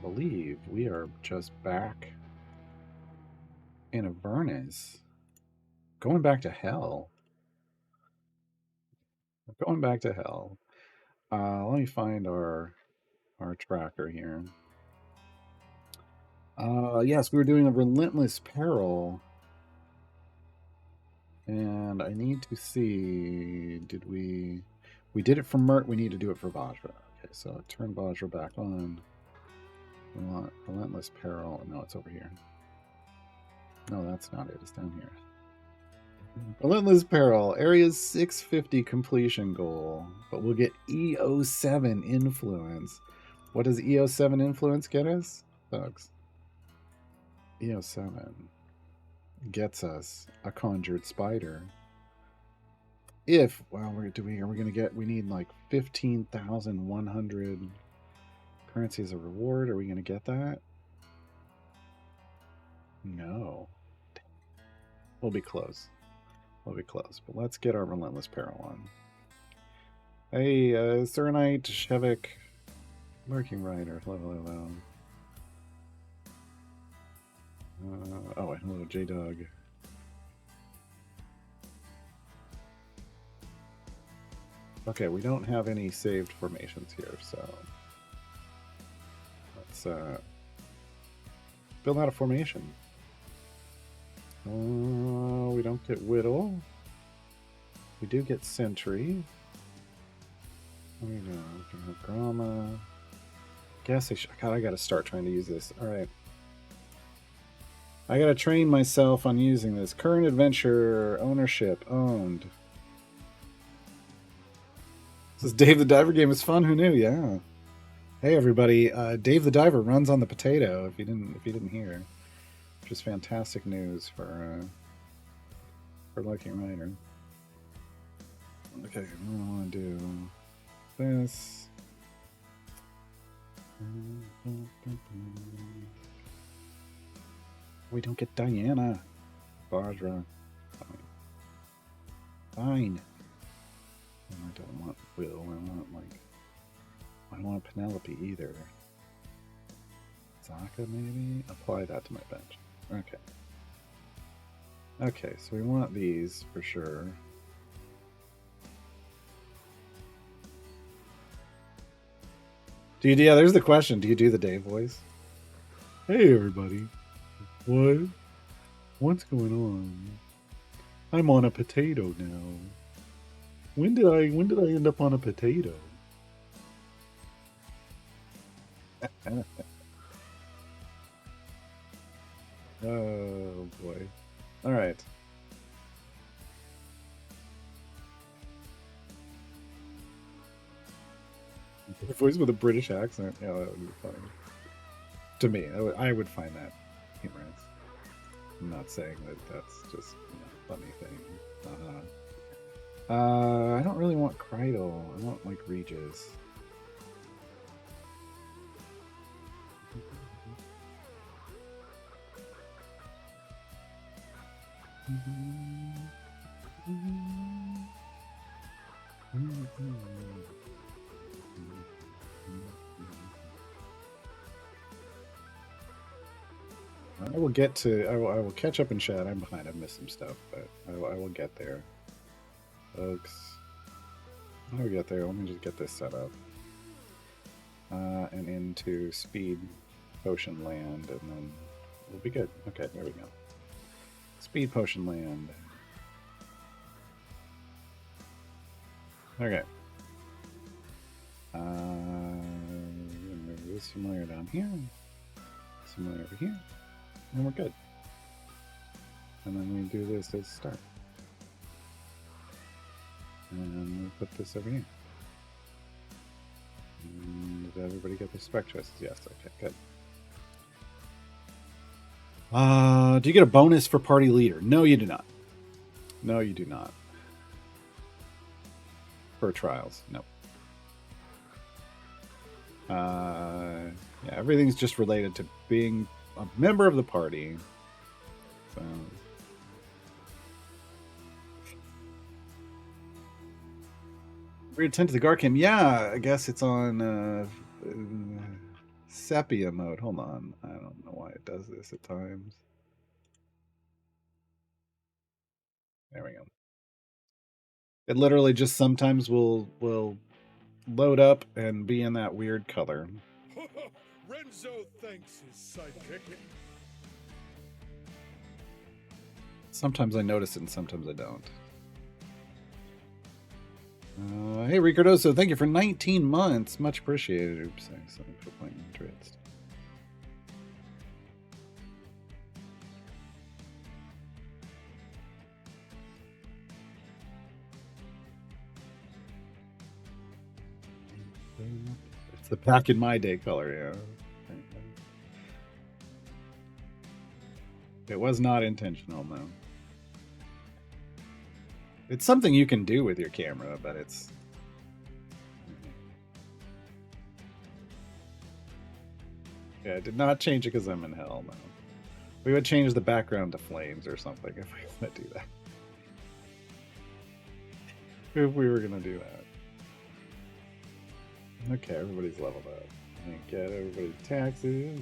believe we are just back in Avernus. Going back to hell. We're going back to hell. Let me find our tracker here. Yes, we were doing a Relentless Peril. And I need to see, did we did it for Mert, we need to do it for Vajra. Okay, so turn Vajra back on. We want Relentless Peril. No, it's over here. No, that's not it. It's down here. Relentless Peril, area 650 completion goal, but we'll get EO7 influence. What does EO7 influence get us, folks? EO7 gets us a conjured spider. If, well, are we going to get, we need like 15,100 currency as a reward. Are we going to get that? No. We'll be close. We'll be close, but let's get our Relentless Peril on. Hey, Serenite, Shevik, Lurking Rider, hello. Oh, hello, J-Dog. Okay, we don't have any saved formations here, so let's build out a formation. We don't get Whittle. We do get Sentry. There we go. We can have Grama. Guess I gotta start trying to use this. Alright. I gotta train myself on using this. Current adventure, ownership, owned. This Dave the Diver game is fun. Who knew? Yeah. Hey everybody, Dave the Diver runs on the potato. If you didn't hear, which is fantastic news for Lurking Rider. Okay, we want to do this. We don't get Diana. Vajra. Fine. I don't want Will. I don't want Penelope either. Zaka, maybe? Apply that to my bench. Okay. Okay, so we want these for sure. Yeah, there's the question. Do you do the Dave voice? Hey, everybody. What's going on? I'm on a potato now. When did I end up on a potato? Oh boy. All right. Voice with a British accent. Yeah, that would be funny. To me, I would find that humorous. I'm not saying that that's just a funny thing. I don't really want Kreidel. I want like Regis. I will get to. I will catch up in chat. I'm behind. I've missed some stuff, but I will get there, folks. I will get there. Let me just get this set up, and into speed potion land, and then we'll be good. Okay, there we go. Speed potion land. Okay. Move this simulator down here. Simulator over here. And we're good. And then we do this as start. And we put this over here. And did everybody get their spec choices? Yes, okay, good. Do you get a bonus for party leader? No, you do not. No, you do not. For trials, no. Yeah, everything's just related to being a member of the party. So reattend to the Garcam. Yeah, I guess it's on Sepia mode. Hold on. I don't know why it does this at times. There we go. It literally just sometimes will load up and be in that weird color. Renzo thanks his sidekick. Sometimes I notice it and sometimes I don't. Hey, Ricardoso, thank you for 19 months. Much appreciated. Oops, I something for playing interest. It's the back in my day color, yeah. It was not intentional, no. It's something you can do with your camera, but it's... Yeah, I did not change it because I'm in hell, no. We would change the background to flames or something if we were going to do that. If we were going to do that. Okay, everybody's leveled up. And get everybody's taxes.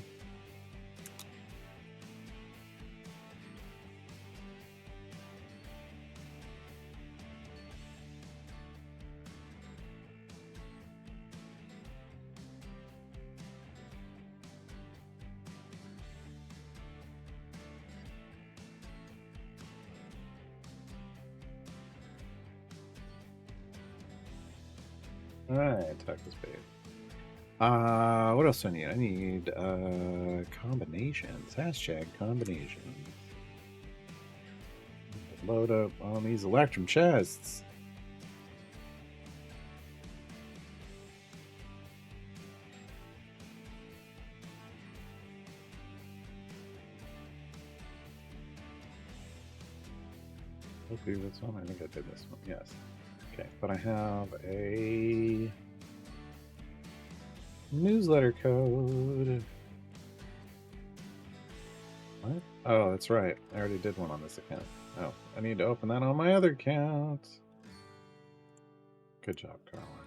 Alright, talk this babe. What else do I need? I need combinations. Hashtag combinations. Load up on these electrum chests. Hopefully this one. I think I did this one. Yes. Okay, but I have a newsletter code. What? Oh, that's right. I already did one on this account. Oh, I need to open that on my other account. Good job, Carwar.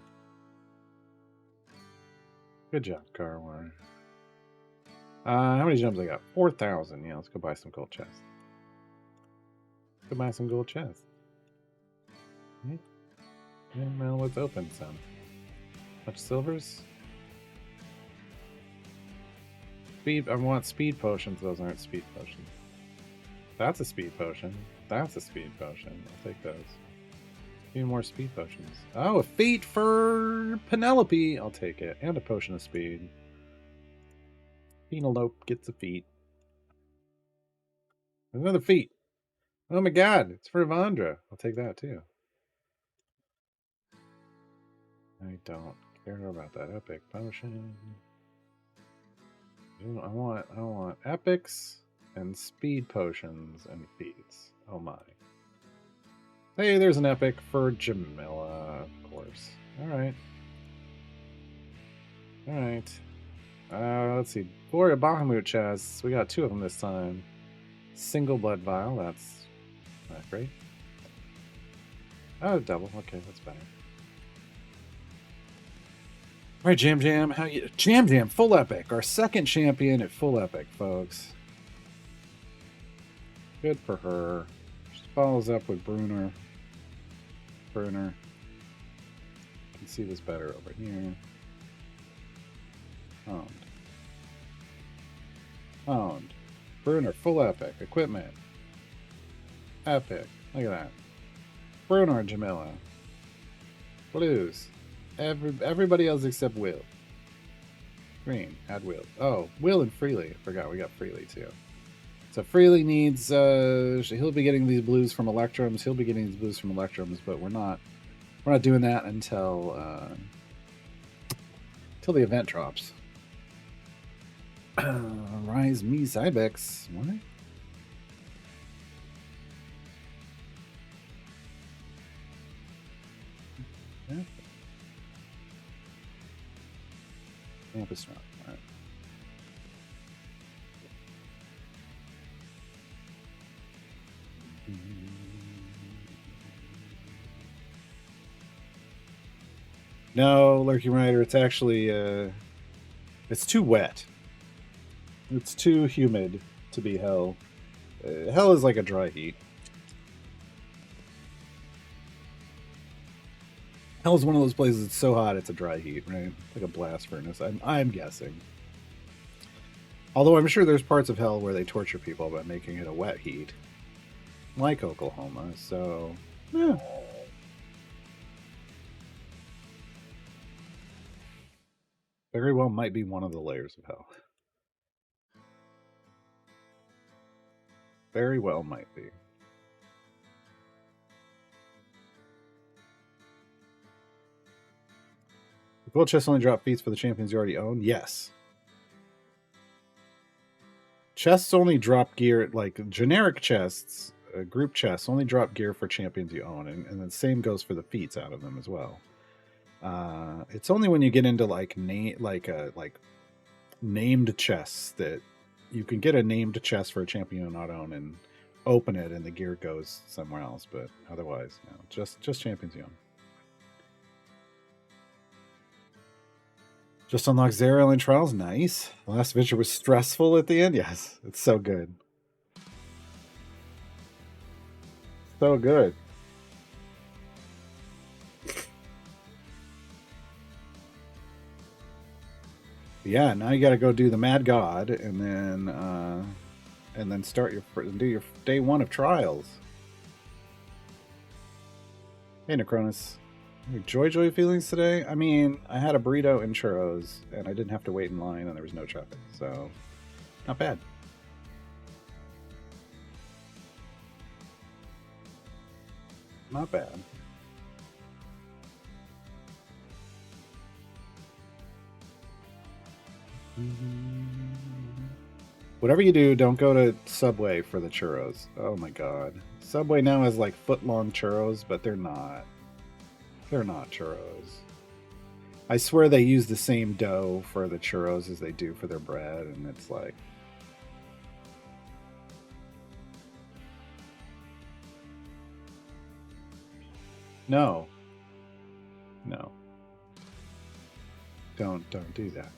Good job, Carwar. How many gems I got? 4,000. Yeah, let's go buy some gold chests. Go buy some gold chests. Yeah. Well, let's open some. Much silvers? Speed. I want speed potions. Those aren't speed potions. That's a speed potion. That's a speed potion. I'll take those. A few more speed potions. Oh, a feat for Penelope. I'll take it. And a potion of speed. Penelope gets a feat. Another feat. Oh my god, it's for Vajra. I'll take that too. I don't care about that epic potion. I want epics and speed potions and feats. Oh my. Hey, there's an epic for Jamila, of course. Alright. Alright. Let's see. Gloria Bahamut chests. We got 2 of them this time. Single blood vial. That's not great. Oh, double. Okay, that's better. All right, Jam Jam. How you? Jam Jam, full epic. Our second champion at full epic, folks. Good for her. She follows up with Bruner. You can see this better over here. Owned. Bruner, full epic. Equipment. Epic. Look at that. Bruner and Jamila. Blues. Everybody else except Will. Green. Add Will. Oh, Will and Freely. I forgot we got Freely too. So Freely needs, he'll be getting these blues from Electrums. He'll be getting these blues from Electrums, but we're not doing that until the event drops. Rise me Cybex. What? Yeah. Campus rock. All right. No, Lurking Rider, it's actually It's too wet. It's too humid to be hell. Hell is like a dry heat. Hell is one of those places that's so hot it's a dry heat, right? Like a blast furnace. I'm guessing. Although I'm sure there's parts of hell where they torture people by making it a wet heat, like Oklahoma. So, yeah. Very well might be one of the layers of hell. Very well might be. The gold chests only drop feats for the champions you already own? Yes. Chests only drop gear, like generic chests, group chests only drop gear for champions you own, and the same goes for the feats out of them as well. It's only when you get into like named chests that you can get a named chest for a champion you not own and open it, and the gear goes somewhere else. But otherwise, just champions you own. Just unlocked Zero Alien Trials. Nice. The last adventure was stressful at the end. Yes, it's so good. So good. Yeah, now you got to go do the Mad God, and then start do your day one of trials. Hey, Necronus. Joy feelings today? I mean, I had a burrito and churros, and I didn't have to wait in line, and there was no traffic, so not bad. Not bad. Whatever you do, don't go to Subway for the churros. Oh my god. Subway now has like foot-long churros, but they're not. They're not churros. I swear they use the same dough for the churros as they do for their bread, and it's like... No. No. Don't do that.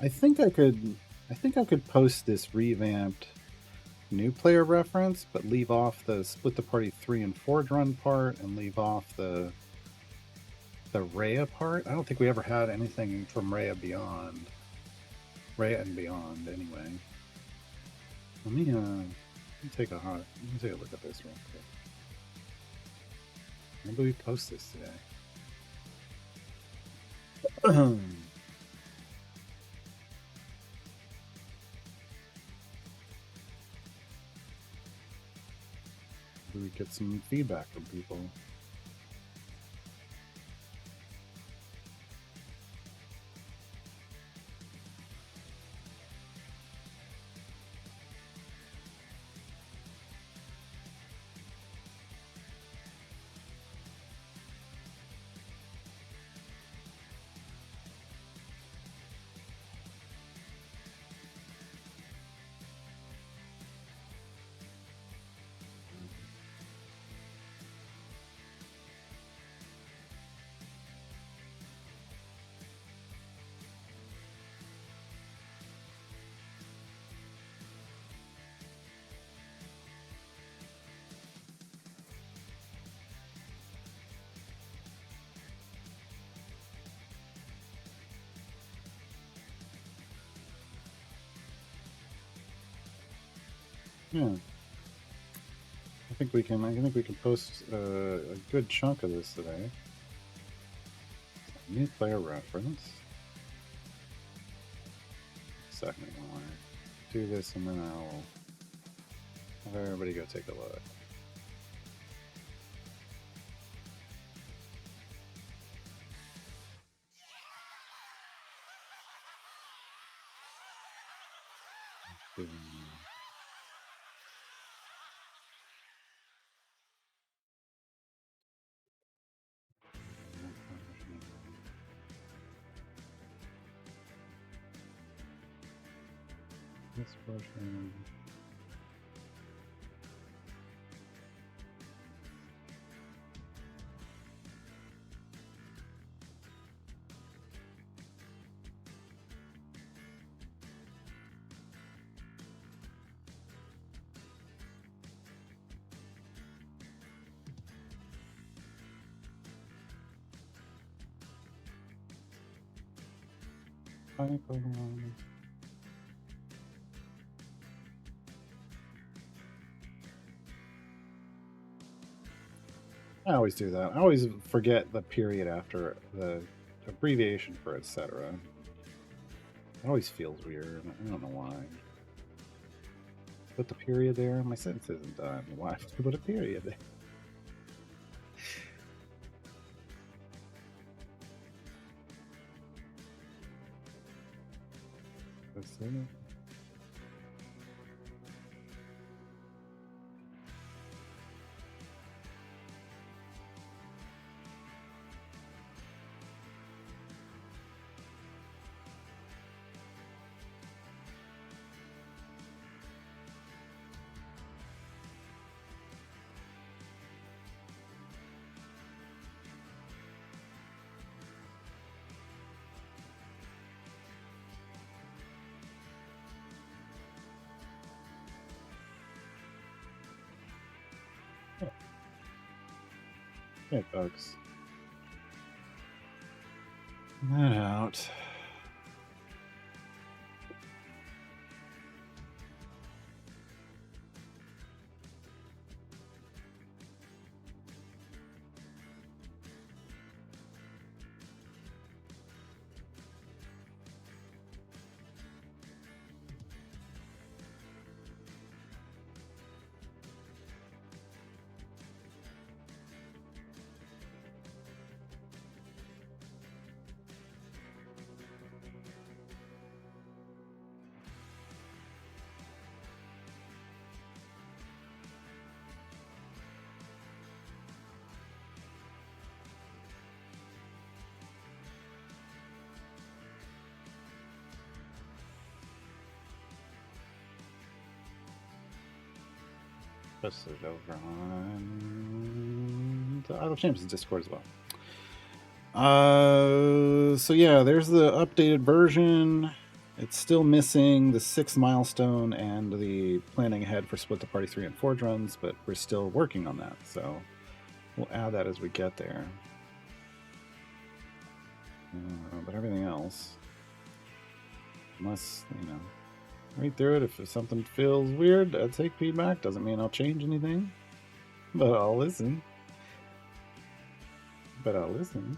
I think I could post this revamped new player reference, but leave off the split the party 3 and 4 run part and leave off the Rhea part. I don't think we ever had anything from Rhea and Beyond, anyway. Let me take a look at this real quick. When do we post this today? Do we get some feedback from people? Yeah, I think we can. I think we can post a good chunk of this today. New player reference. Second one. Do this, and then I'll have everybody go take a look. This version. I always do that. I always forget the period after the abbreviation for etc. It always feels weird. I don't know why. Put the period there. My sentence isn't done. Why have to put a period there? That's it. Hey, folks. That out. Post it over on the Idle Champions Discord as well. So yeah, there's the updated version. It's still missing the 6th milestone and the planning ahead for Split the Party 3 and Forge runs, but we're still working on that, so we'll add that as we get there. But everything else, unless, you know, read through it. If something feels weird, I'll take feedback. Doesn't mean I'll change anything, but I'll listen. but I'll listen.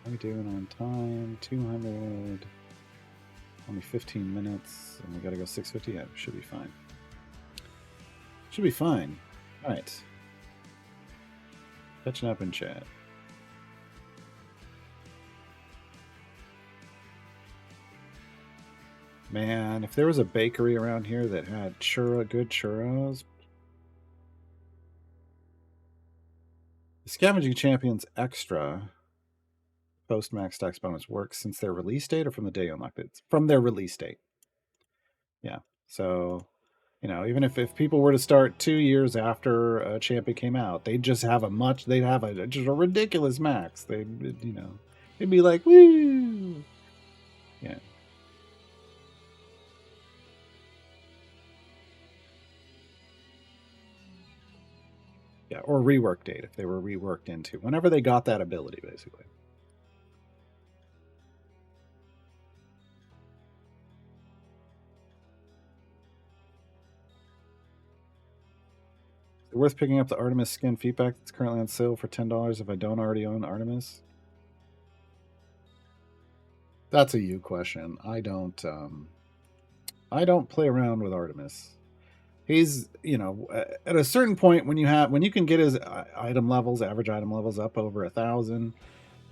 How are we doing on time? 200. Only 15 minutes, and we gotta go 650. Yeah, should be fine. Should be fine. All right. Catching up in chat. Man, if there was a bakery around here that had good churros. The Scavenging Champions Extra post max tax bonus works since their release date or from the day you unlocked it? From their release date. Yeah. So, you know, even if people were to start 2 years after a champion came out, they'd just have they'd have just a ridiculous max. They'd, you know, they'd be like, woo! Yeah. Yeah, or rework date if they were reworked into whenever they got that ability, basically. Is it worth picking up the Artemis skin feedback that's currently on sale for $10 if I don't already own Artemis? That's a you question. I don't play around with Artemis. He's, you know, at a certain point when you can get his item levels, average item levels up over 1,000,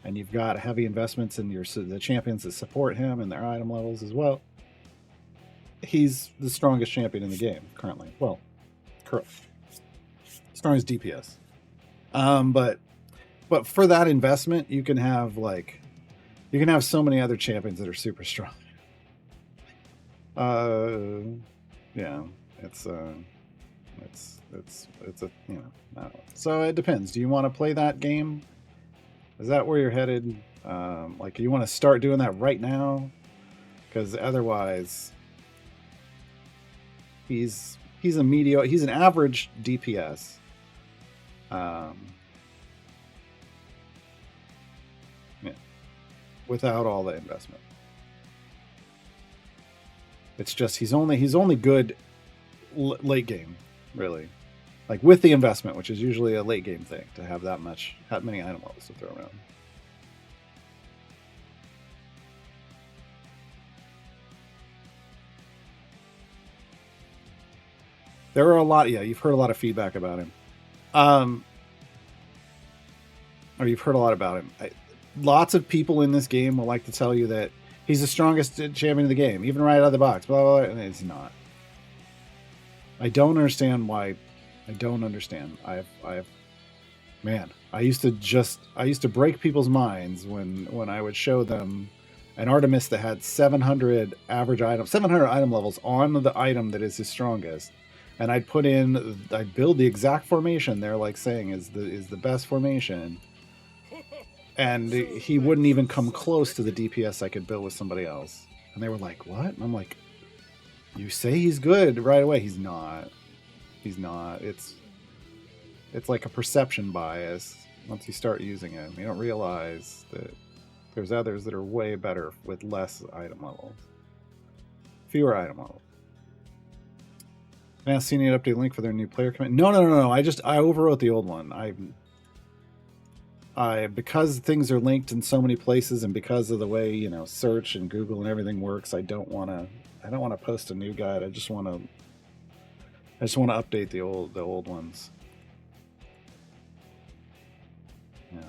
and you've got heavy investments in the champions that support him and their item levels as well. He's the strongest champion in the game currently. Well, strongest DPS. But for that investment, you can have so many other champions that are super strong. Yeah. It's a, you know, I don't know. So it depends. Do you want to play that game? Is that where you're headed? Like, you want to start doing that right now? Because otherwise, he's an average DPS. Yeah, without all the investment. It's just he's only good late game, really, like with the investment, which is usually a late game thing to have that many item levels to throw around. There are a lot. Yeah, you've heard a lot of feedback about him, or you've heard a lot about him. Lots of people in this game will like to tell you that he's the strongest champion in the game, even right out of the box. Blah blah, blah, and it's not. I don't understand why. I don't understand. Man, I used to break people's minds when I would show them an Artemis that had 700 item levels on the item that is his strongest, and I'd build the exact formation they're like saying is the best formation, and he wouldn't even come close to the DPS I could build with somebody else, and they were like, "What?" And I'm like, "You say he's good right away. He's not. He's not. It's like a perception bias. Once you start using it, you don't realize that there's others that are way better with less item levels, fewer item levels." Now, seen an update link for their new player command. No. I overwrote the old one. Because things are linked in so many places, and because of the way, you know, search and Google and everything works, I don't want to post a new guide. I just want to update the old ones. Yeah.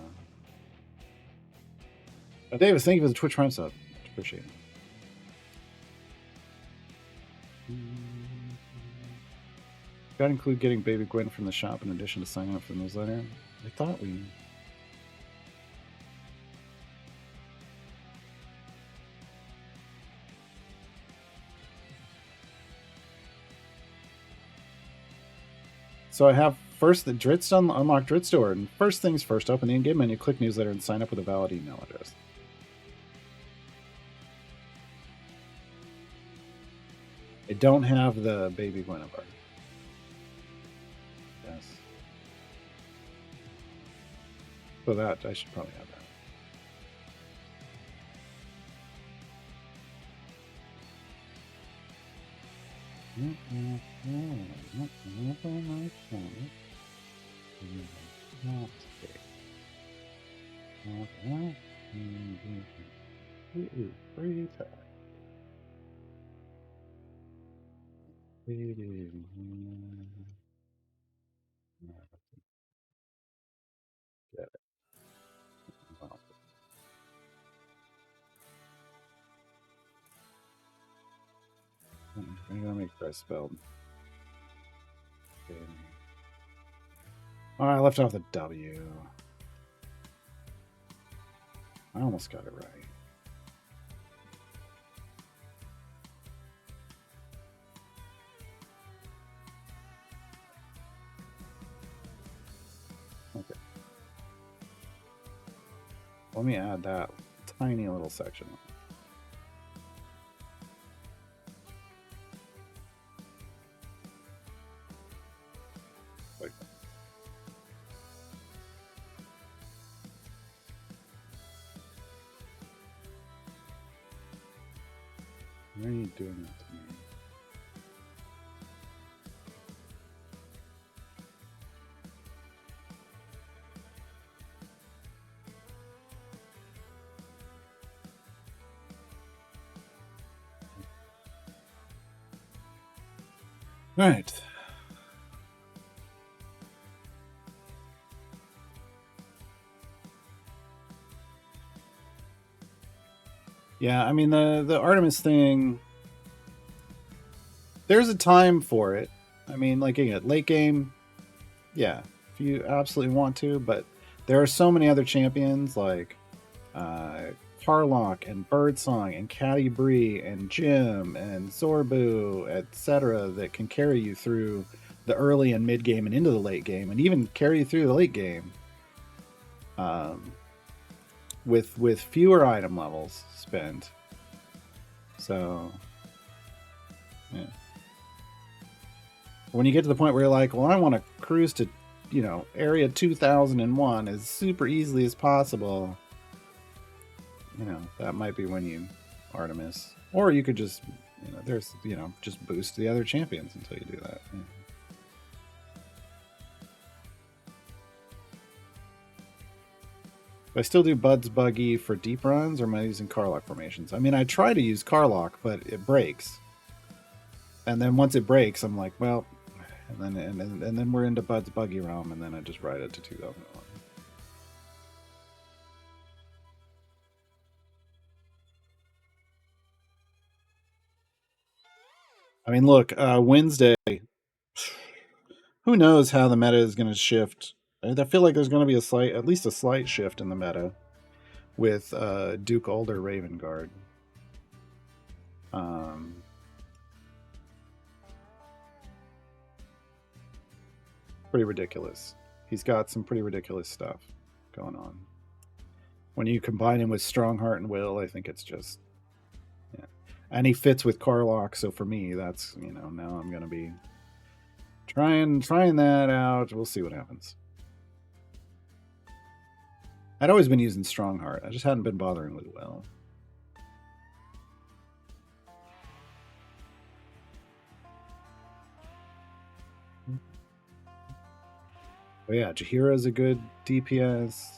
Davis, thank you for the Twitch Prime sub. Appreciate it. Got to include getting Baby Gwen from the shop in addition to signing up for the newsletter. I thought we. So I have first the Dritz unlock Dritz store, and first things first, open the in-game menu, click newsletter, and sign up with a valid email address. I don't have the Baby Guinevere. Yes. So that I should probably have that. Free attack. Get it. Well, I'm gonna make press spelled. Okay. Oh, I left off the W. I almost got it right. Okay. Let me add that tiny little section. Like that. Why are you doing that to me? All right. Yeah, I mean the Artemis thing. There's a time for it. I mean, like again, late game, yeah, if you absolutely want to, but there are so many other champions like uh, Carlock and Birdsong and Caddy Bree and Jim and Zorbu, etc., that can carry you through the early and mid game and into the late game, and even carry you through the late game. With fewer item levels spent. So, yeah. When you get to the point where you're like, well, I want to cruise to, area 2001 as super easily as possible, that might be when you Artemis. Or you could just, just boost the other champions until you do that. Yeah. Do I still do Bud's Buggy for deep runs, or am I using Carlock formations? I mean, I try to use Carlock, but it breaks. And then once it breaks, I'm like, well, and then we're into Bud's Buggy realm, and then I just ride it to 2001. I mean, look, Wednesday. Who knows how the meta is going to shift? I feel like there's going to be at least a slight shift in the meta with Duke Older Raven Guard. Pretty ridiculous. He's got some pretty ridiculous stuff going on. When you combine him with Strong Heart and Will, I think it's just, yeah. And he fits with Carlock, so for me, that's, now I'm going to be trying that out. We'll see what happens. I'd always been using Strong Heart. I just hadn't been bothering with Will. But yeah, Jahira's a good DPS.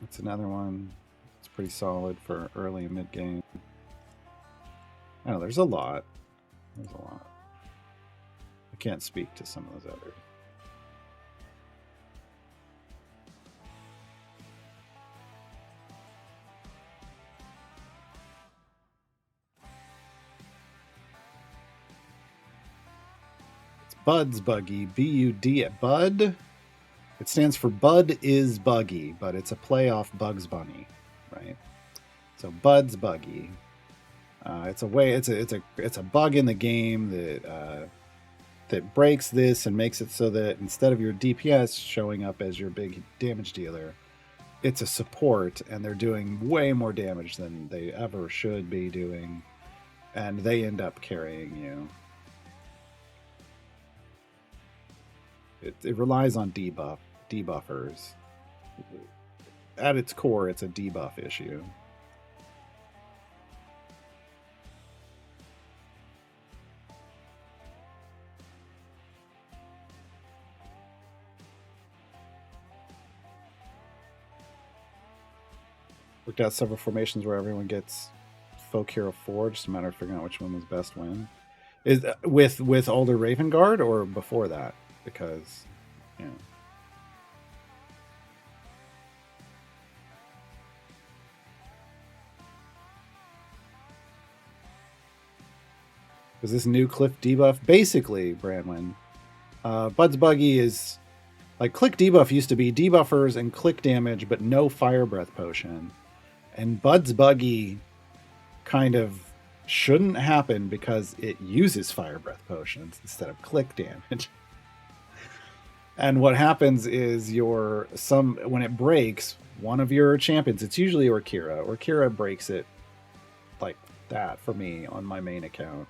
That's another one. It's pretty solid for early and mid game. I know there's a lot. There's a lot. I can't speak to some of those others. It's Bud's Buggy. B-U-D. Bud. It stands for Bud is Buggy, but it's a play off Bugs Bunny, right? So Bud's Buggy. It's a bug in the game that breaks this and makes it so that instead of your DPS showing up as your big damage dealer, it's a support, and they're doing way more damage than they ever should be doing, and they end up carrying you. It relies on debuffers. At its core, it's a debuff issue. Worked out several formations where everyone gets folk hero 4, just a matter of figuring out which one was best win. Is with Alder Raven Guard or before that? Because, yeah. Because this new Cliff debuff, basically, Branwyn, Bud's Buggy is like click debuff used to be debuffers and click damage, but no fire breath potion. And Bud's Buggy kind of shouldn't happen because it uses fire breath potions instead of click damage. And what happens is when it breaks, one of your champions, it's usually Orkira breaks it like that for me on my main account.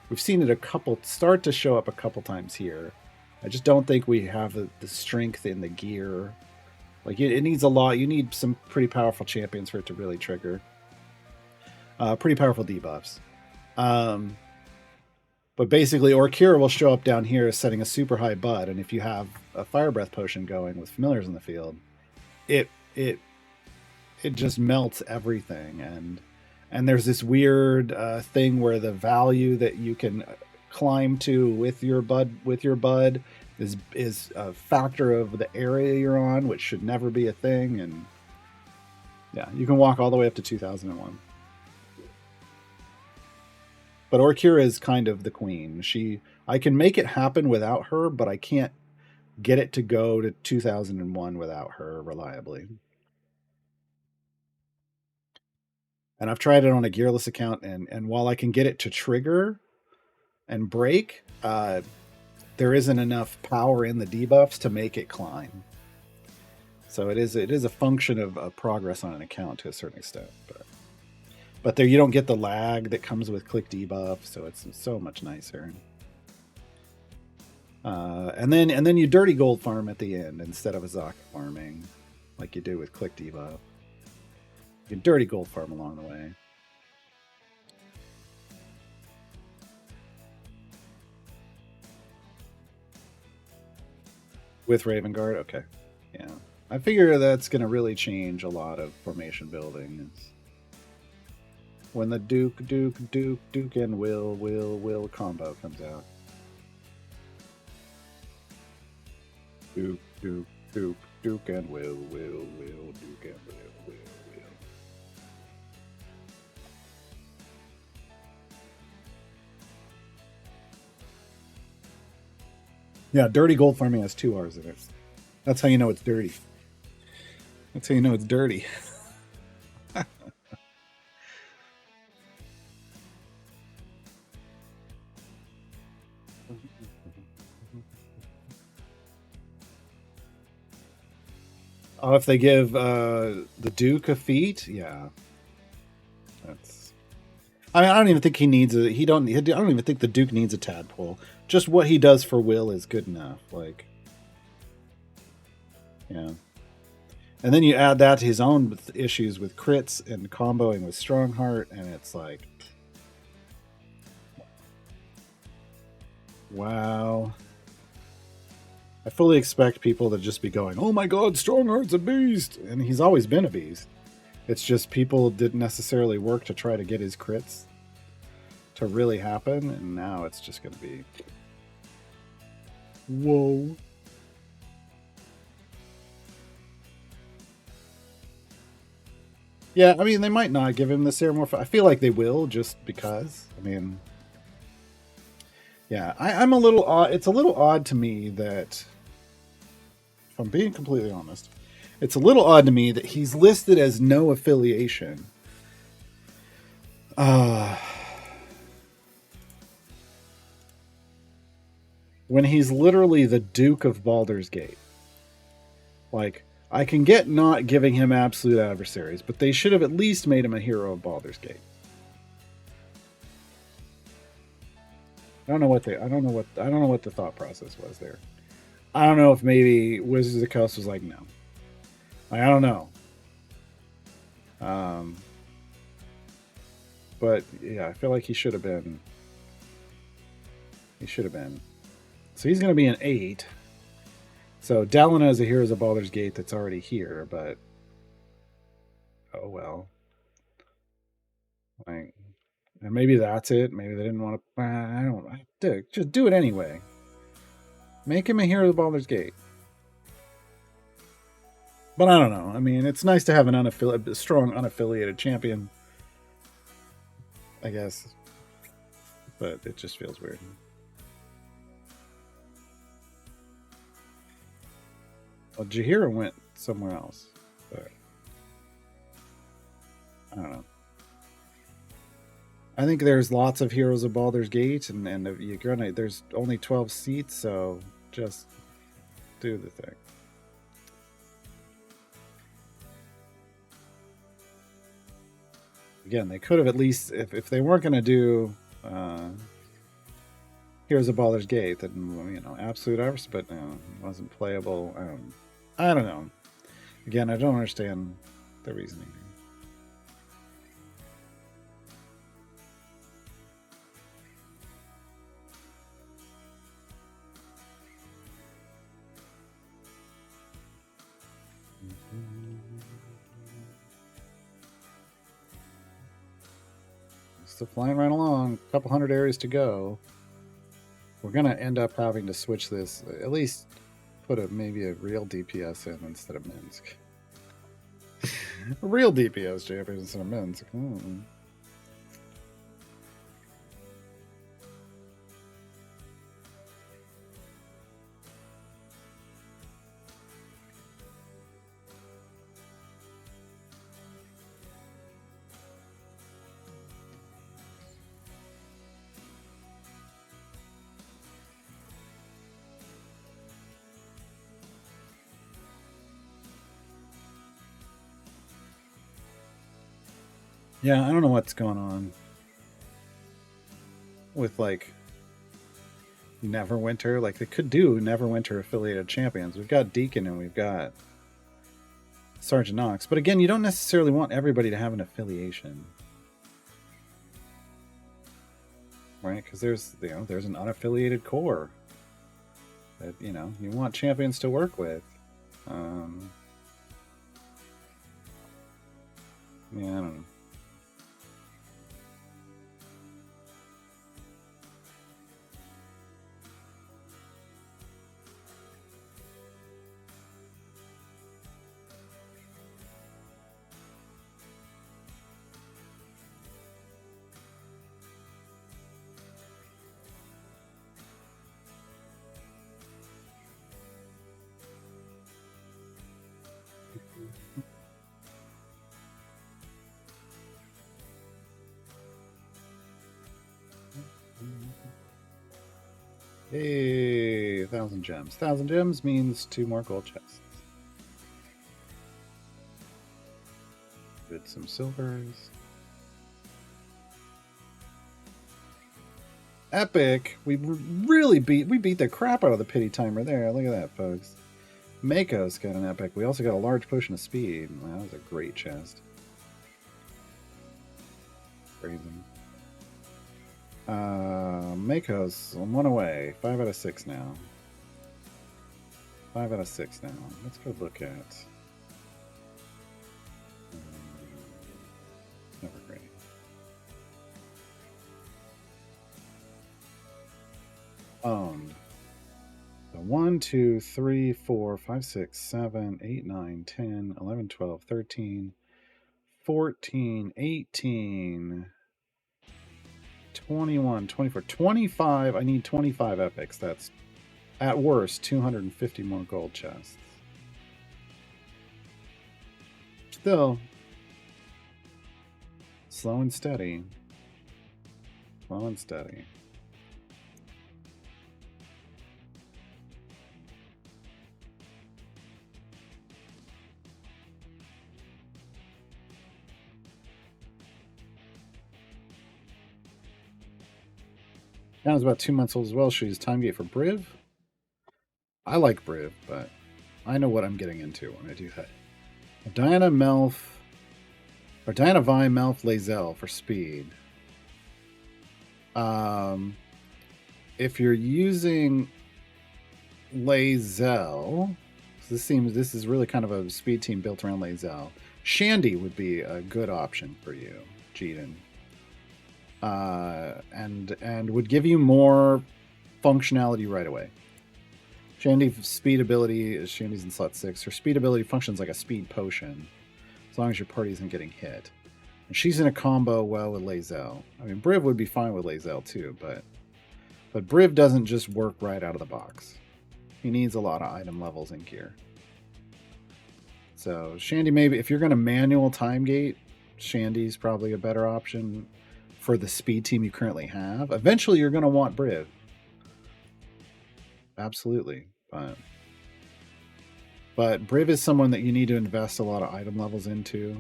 We've seen it start to show up a couple times here. I just don't think we have the strength in the gear. Like it needs a lot. You need some pretty powerful champions for it to really trigger. Pretty powerful debuffs. But basically, Orkira will show up down here setting a super high Bud, and if you have a fire breath potion going with familiars in the field, it just melts everything. And there's this weird thing where the value that you can climb to with your bud is a factor of the area you're on, which should never be a thing. And yeah, you can walk all the way up to 2001. But Orkira is kind of the queen. I can make it happen without her, but I can't get it to go to 2001 without her reliably. And I've tried it on a gearless account, and while I can get it to trigger and break, there isn't enough power in the debuffs to make it climb. So it is a function of progress on an account to a certain extent. But there you don't get the lag that comes with click debuff, so it's so much nicer. And then you dirty gold farm at the end instead of a Zaka farming like you do with click debuff. You can dirty gold farm along the way. With Raven Guard? Okay. Yeah. I figure that's going to really change a lot of formation building. When the Duke, and Will combo comes out. Duke, and Will, Duke, and Will. Yeah, dirty gold farming has 2 R's in it. That's how you know it's dirty. That's how you know it's dirty. Oh, if they give the Duke a feat, yeah, that's. I mean, I don't even think he needs a. I don't even think the Duke needs a tadpole. Just what he does for Will is good enough. Like, yeah. And then you add that to his own issues with crits and comboing with Strongheart, and it's like, wow. I fully expect people to just be going, "Oh my God, Strongheart's a beast," and he's always been a beast. It's just people didn't necessarily work to try to get his crits to really happen, and now it's just going to be, whoa. Yeah, I mean, they might not give him the ceremony. I feel like they will, just because. I mean, yeah, I'm a little odd. It's a little odd to me that, if I'm being completely honest, it's a little odd to me that he's listed as no affiliation. When he's literally the Duke of Baldur's Gate. Like, I can get not giving him absolute adversaries, but they should have at least made him a hero of Baldur's Gate. I don't know what the thought process was there. I don't know if maybe Wizards of the Coast was like, no. I don't know. But yeah, I feel like he should have been. So he's going to be an 8. So Dalina is a Heroes of Baldur's Gate that's already here, but oh well. Like, and maybe that's it. Maybe they didn't want to. I don't. Just do it anyway. Make him a hero of Baldur's Gate. But I don't know. I mean, it's nice to have a strong unaffiliated champion, I guess. But it just feels weird. Well, Jaheira went somewhere else. But I don't know. I think there's lots of heroes of Baldur's Gate, and you're gonna. There's only 12 seats, so just do the thing. Again, they could have at least, if they weren't going to do Heroes of Baldur's Gate, then Absolute Hours, but it wasn't playable. I don't know. Again, I don't understand the reasoning. Still flying right along. A couple hundred areas to go. We're gonna end up having to switch this. At least put maybe a real DPS in instead of Minsk. A real DPS champion instead of Minsk. Yeah, I don't know what's going on with like Neverwinter. Like they could do Neverwinter affiliated champions. We've got Deacon and we've got Sergeant Knox, but again, you don't necessarily want everybody to have an affiliation, right? Because there's an unaffiliated core that you want champions to work with. Yeah, I don't know. Hey, 1,000 gems. 1,000 gems means 2 more gold chests. With some silvers. Epic! We beat the crap out of the pity timer there. Look at that, folks. Mako's got an epic. We also got a large potion of speed. Wow, that was a great chest. Crazy. Mako's 1 away. 5 out of 6 now. 5 out of 6 now. Let's go look at. Never great. Owned. So 1, 2, 3, 4, 5, 6, 7, 8, 9, 10, 11, 12, 13, 14, 18. 21, 24, 25. I need 25 epics. That's at worst 250 more gold chests. Still slow and steady. Slow and steady. Diana's about 2 months old as well. She's time gate for Briv. I like Briv, but I know what I'm getting into when I do that. Diana, Melf, or Diana, Vi, Melf, Lae'zel for speed. If you're using Lae'zel, this is really kind of a speed team built around Lae'zel. Shandy would be a good option for you, Jeeden. And would give you more functionality right away. Shandy's speed ability is Shandy's in slot 6. Her speed ability functions like a speed potion, as long as your party isn't getting hit. And she's in a combo well with Lae'zel. I mean, Briv would be fine with Lae'zel too, but Briv doesn't just work right out of the box. He needs a lot of item levels in gear. So Shandy, maybe if you're going to manual time gate, Shandy's probably a better option for the speed team you currently have. Eventually, you're going to want Briv. Absolutely, but Briv is someone that you need to invest a lot of item levels into.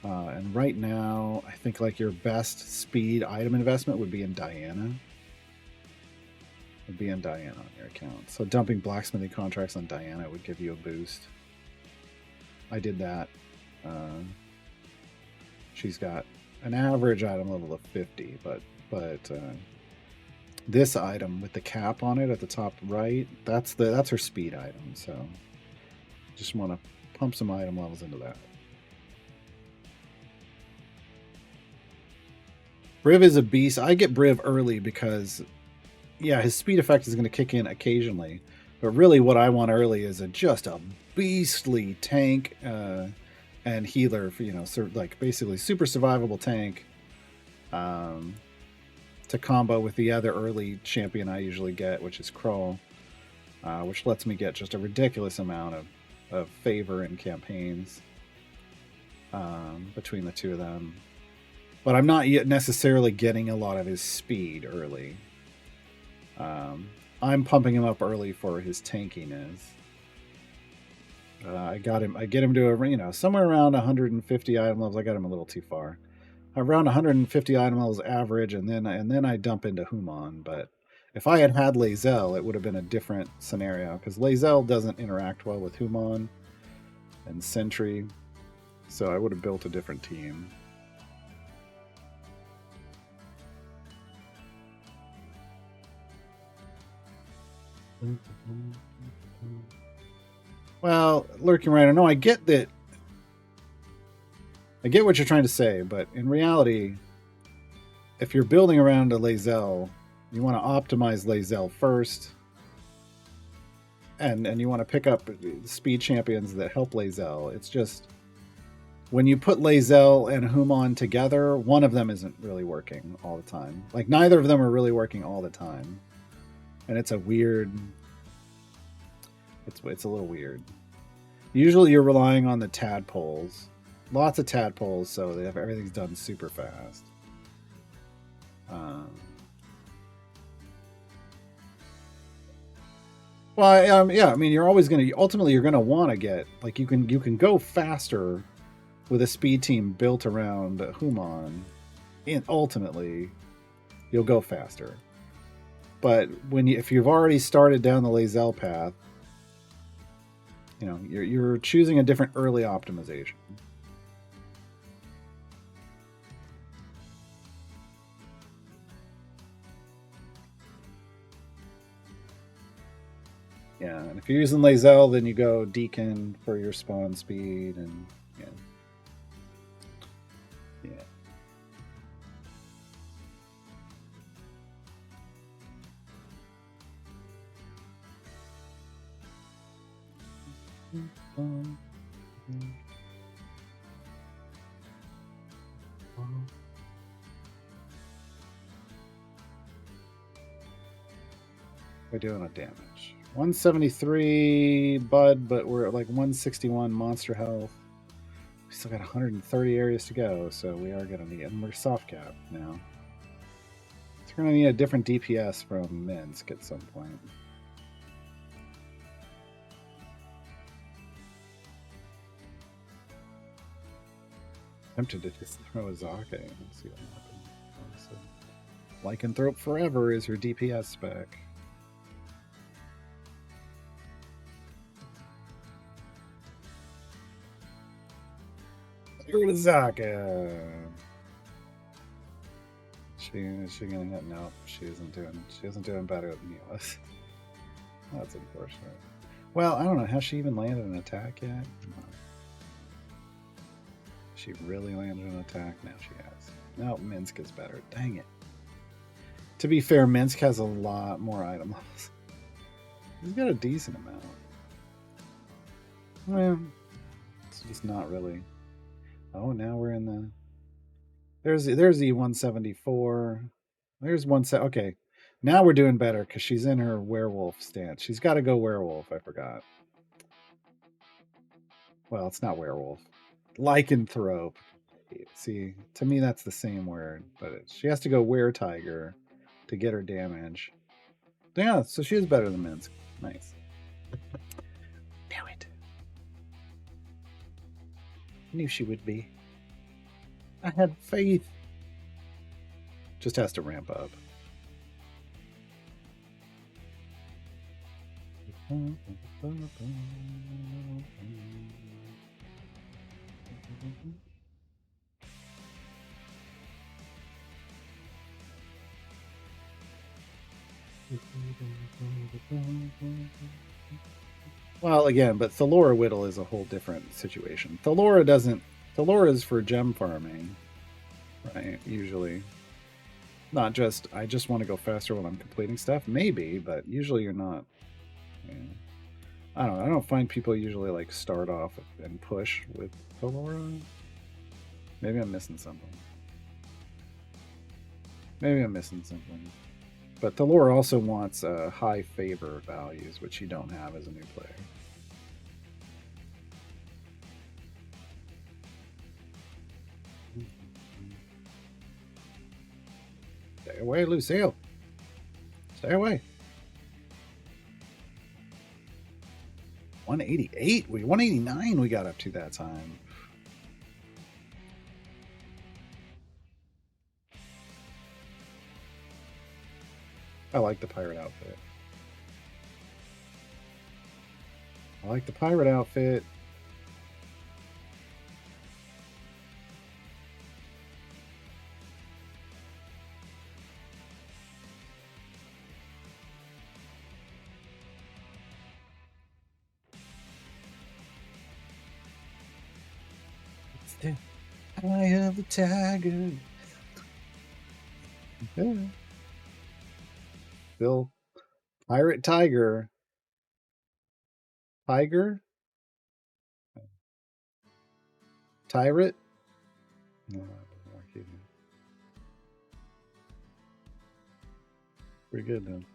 And right now, I think like your best speed item investment would be in Diana. Would be in Diana on your account. So dumping blacksmithing contracts on Diana would give you a boost. I did that. She's got an average item level of 50, but this item with the cap on it at the top right, that's her speed item. So just want to pump some item levels into that. Briv is a beast. I get Briv early because, yeah, his speed effect is going to kick in occasionally. But really what I want early is just a beastly tank and healer, for, like basically super survivable tank to combo with the other early champion I usually get, which is Krull, which lets me get just a ridiculous amount of favor in campaigns between the two of them. But I'm not yet necessarily getting a lot of his speed early. I'm pumping him up early for his tankiness. I get him to somewhere around 150 item levels. I got him a little too far. Around 150 item levels average, and then I dump into Human. But if I had Lae'zel, it would have been a different scenario because Lae'zel doesn't interact well with Human and Sentry, so I would have built a different team. Well, Lurking Rider, no, I get that. I get what you're trying to say, but in reality, if you're building around a Lae'zel, you want to optimize Lae'zel first, and you want to pick up speed champions that help Lae'zel. It's just when you put Lae'zel and Human together, one of them isn't really working all the time. Like neither of them are really working all the time. And it's a weird. It's a little weird. Usually, you're relying on the tadpoles, lots of tadpoles, so they have everything's done super fast. Well, yeah. I mean, you're always going to ultimately you're going to want to get like you can go faster with a speed team built around Human, and ultimately you'll go faster. But if you've already started down the Lae'zel path, you're choosing a different early optimization. Yeah, and if you're using Lae'zel, then you go Deacon for your spawn speed, and yeah. We're doing a damage 173 Bud, but we're at like 161 monster health. We still got 130 areas to go, so we are gonna need, and we're soft cap now. So we're gonna need a different DPS from Minsk at some point. Tempted to just throw a Zake and see what happens. So, Lycanthrope Forever is your DPS spec. You're gonna Zake. Is she gonna hit? No, she isn't doing better than he was. That's unfortunate. Well, I don't know. Has she even landed an attack yet? She really landed an attack? Now she has. No, Minsk is better. Dang it. To be fair, Minsk has a lot more item levels. He's got a decent amount. Well, it's just not really. Oh, now we're in the. There's the 174. There's one set. Okay, now we're doing better because she's in her werewolf stance. She's got to go werewolf. I forgot. Well, it's not werewolf. Lycanthrope. See, to me that's the same word, but she has to go were-tiger to get her damage. Yeah, so she is better than Minsk. Nice. Damn it. Knew she would be. I had faith. Just has to ramp up. Well, again, but Thalora Whittle is a whole different situation. Thalora doesn't. Thalora is for gem farming, right? Usually, not just I just want to go faster when I'm completing stuff. Maybe, but usually you're not. Yeah. I don't know. I don't find people usually like start off and push with Thalora. Maybe I'm missing something. But Thalora also wants high favor values, which you don't have as a new player. Stay away, Lucille. Stay away. 188? 189 we got up to that time. I like the pirate outfit. It's the eye of the tiger. Yeah. Still, pirate tiger. Tiger? Tyrant? No, doesn't work either. Pretty good then.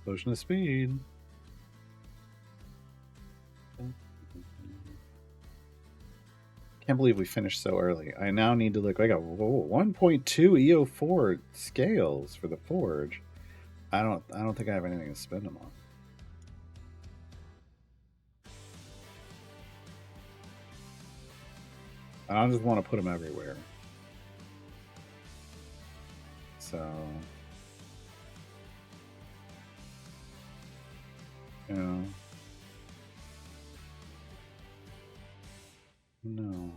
Potion of speed. Can't believe we finished so early. I now need to look. I got 1.2 EO4 scales for the forge. I don't think I have anything to spend them on. I just want to put them everywhere. So, you know, no.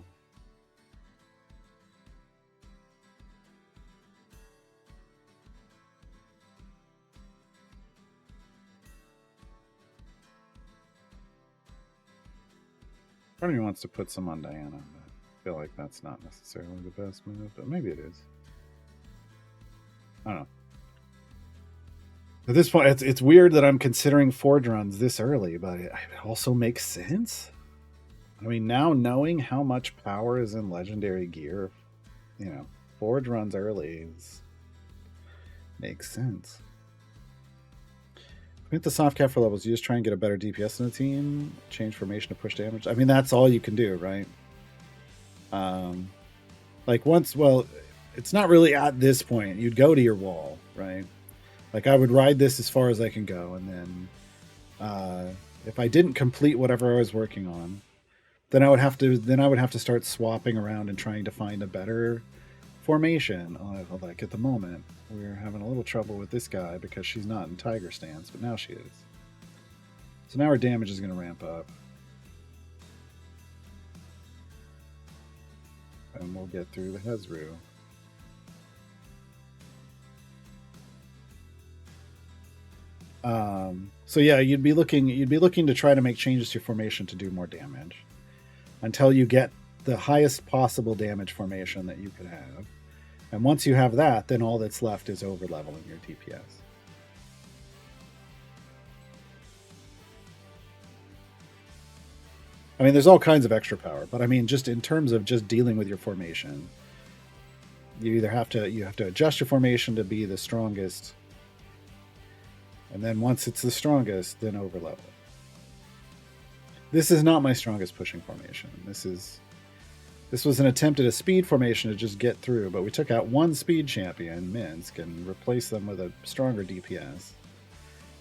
Part of me wants to put some on Diana, but I feel like that's not necessarily the best move, but maybe it is. I don't know. At this point, it's weird that I'm considering forge runs this early, but it also makes sense. I mean, now knowing how much power is in legendary gear, you know, forge runs early makes sense. Hit the soft cap for levels. You just try and get a better DPS in the team. Change formation to push damage. I mean, that's all you can do, right? Like once, well, it's not really at this point. You'd go to your wall, right? Like I would ride this as far as I can go, and then if I didn't complete whatever I was working on, then I would have to start swapping around and trying to find a better formation. Like at the moment, we're having a little trouble with this guy because she's not in tiger stance, but now she is. So now our damage is going to ramp up. And we'll get through the Hezru. So yeah, you'd be looking to try to make changes to your formation to do more damage until you get the highest possible damage formation that you could have. And once you have that, then all that's left is over leveling your DPS. I mean, there's all kinds of extra power, but I mean, just in terms of just dealing with your formation, you either have to adjust your formation to be the strongest, and then once it's the strongest, then overlevel it. This is not my strongest pushing formation. This was an attempt at a speed formation to just get through, but we took out one speed champion, Minsk, and replaced them with a stronger DPS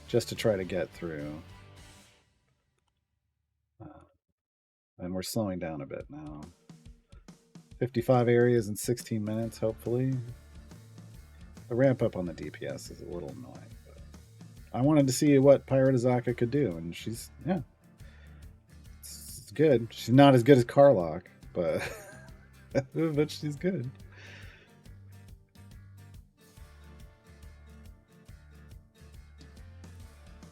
just to try to get through. And we're slowing down a bit now. 55 areas in 16 minutes, hopefully. The ramp up on the DPS is a little annoying, but I wanted to see what Pirate Azaka could do, and she's, yeah. It's good. She's not as good as Karlach, but but she's good.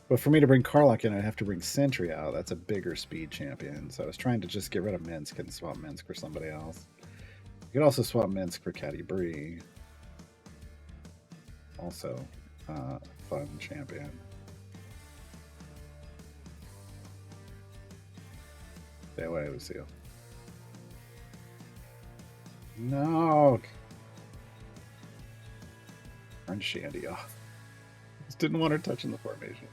But for me to bring Karlach in, I'd have to bring Sentry out. That's a bigger speed champion. So I was trying to just get rid of Minsk and swap Minsk for somebody else. You could also swap Minsk for Caddy Bree. Also, fun champion. Stay away, Lucille. No! Turn Shandy off. Just didn't want her touching the formation.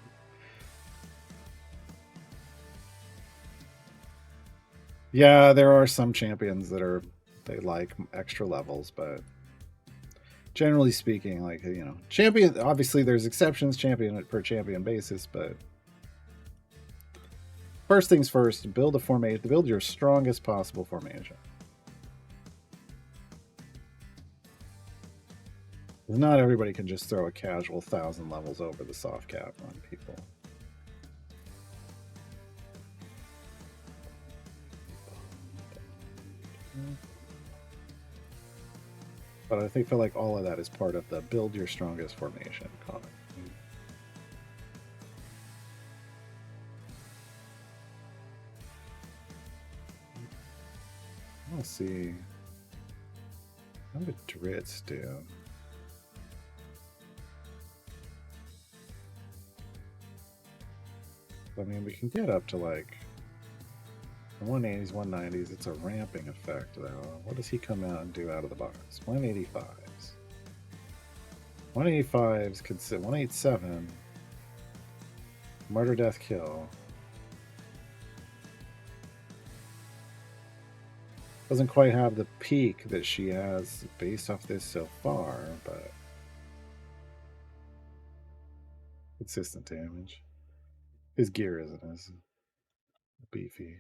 Yeah, there are some champions that they like extra levels, but generally speaking, like, you know, champion, obviously there's exceptions, champion per champion basis, but first things first, build a formation, build your strongest possible formation. Not everybody can just throw a casual 1,000 levels over the soft cap on people. But I think feel like all of that is part of the build your strongest formation comment. Let's see. How did Dritz do? I mean, we can get up to like 180s, 190s. It's a ramping effect, though. What does he come out and do out of the box? 185s. 185s could sit 187. Murder, death, kill. Doesn't quite have the peak that she has based off this so far, but consistent damage. His gear isn't as beefy.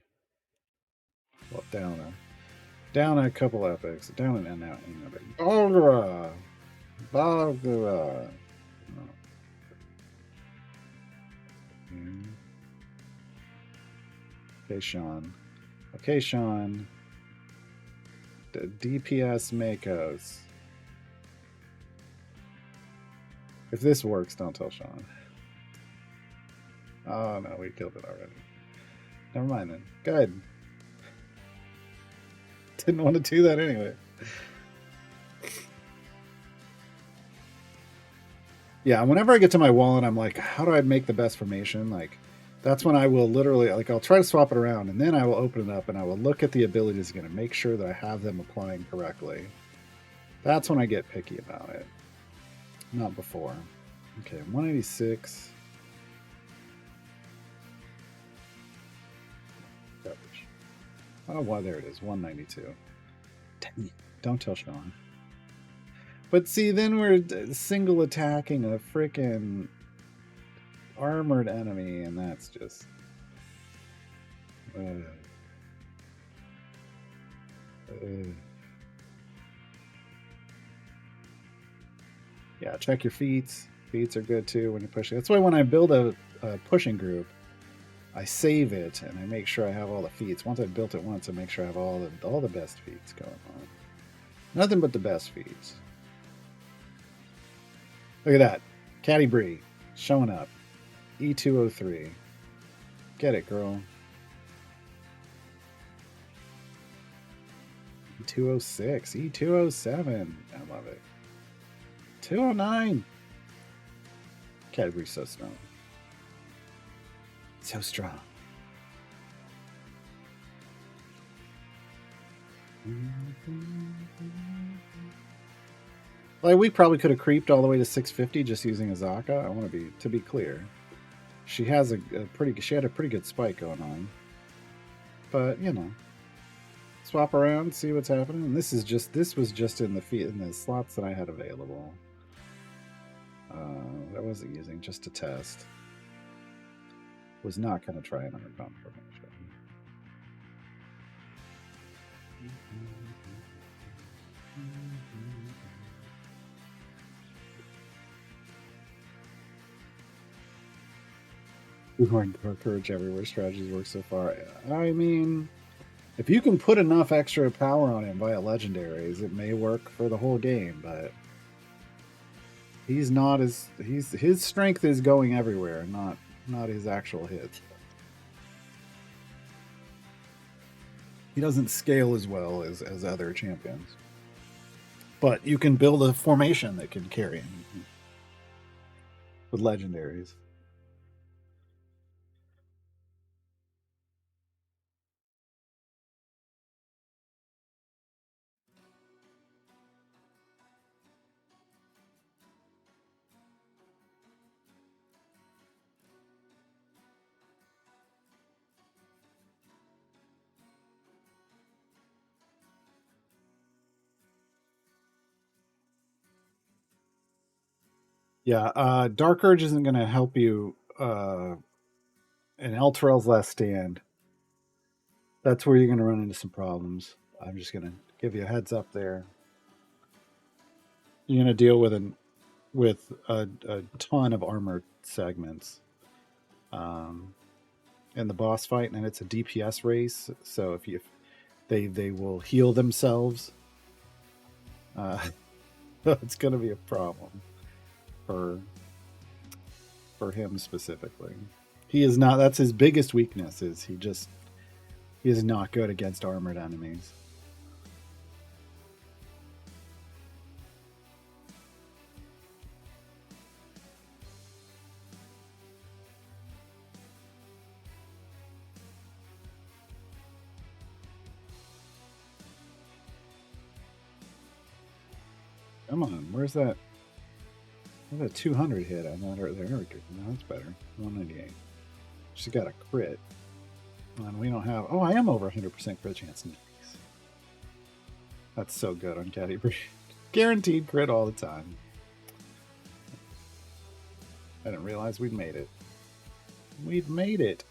Well, down a couple epics, down and out another. Vajra! Vajra! No. Okay, Sean. Okay, Sean. DPS Makos. If this works, don't tell Sean. Oh no, we killed it already. Never mind then. Good. Didn't want to do that anyway. Yeah, whenever I get to my wall and I'm like, how do I make the best formation? Like, that's when I will literally, like, I'll try to swap it around, and then I will open it up and I will look at the abilities again and make sure that I have them applying correctly. That's when I get picky about it. Not before. Okay, 186. Oh, well, there it is. 192. Dang it. Don't tell Sean. But see, then we're single attacking a freaking armored enemy, and that's just... Yeah, check your feats. Feats are good too when you're pushing. That's why when I build a pushing group, I save it and I make sure I have all the feats. Once I've built it once, I make sure I have all the best feats going on. Nothing but the best feats. Look at that. Caddy Bree showing up. E203. Get it, girl. E206. E207. I love it. 209. Caddy Bree's so strong. So strong. Like we probably could have creeped all the way to 650 just using Azaka. I want to be clear. She has a pretty. She had a pretty good spike going on, but you know, swap around, see what's happening. And this was just in the slots that I had available. I wasn't using just to test. Was not going to try another confirmation. We weren't courage everywhere strategies work so far. I mean, if you can put enough extra power on it via legendaries, it may work for the whole game, but his strength is going everywhere, not his actual hits. He doesn't scale as well as other champions. But you can build a formation that can carry him with legendaries. Yeah, Dark Urge isn't going to help you in Elturel's Last Stand. That's where you're going to run into some problems. I'm just going to give you a heads up there. You're going to deal with a ton of armor segments in the boss fight, and it's a DPS race. So if they will heal themselves, it's going to be a problem for him specifically. He is not. That's his biggest weakness. He is not good against armored enemies. Come on, where's that? Where's that 200 hit? I know there. No, that's better. 198. She's got a crit. And we don't have. Oh, I am over 100% crit chance. Nice. That's so good on Caddy Breed. Guaranteed crit all the time. I didn't realize we'd made it. We'd made it.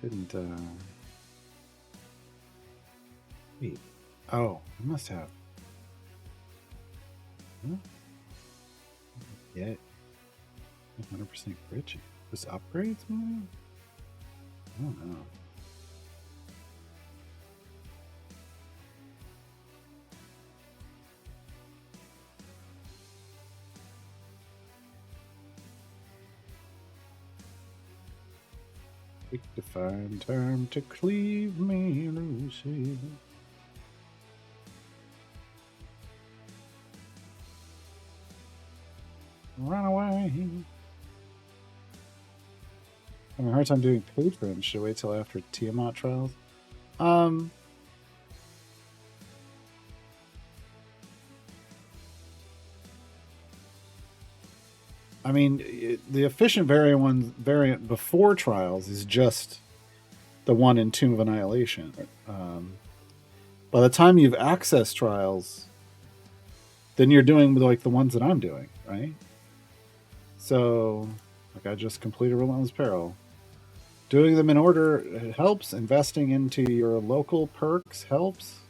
Didn't. Wait. Oh, I must have. Huh? Yeah. 100% crit chance. This upgrades, man? I don't know. Take the fine time to cleave me, Lucy. Run away. I'm having a hard time doing patron. Should I wait till after Tiamat trials? I mean, the efficient variant before trials is just the one in Tomb of Annihilation. By the time you've accessed trials, then you're doing like the ones that I'm doing, right? So, like I just completed Relentless Peril. Doing them in order helps. Investing into your local perks helps.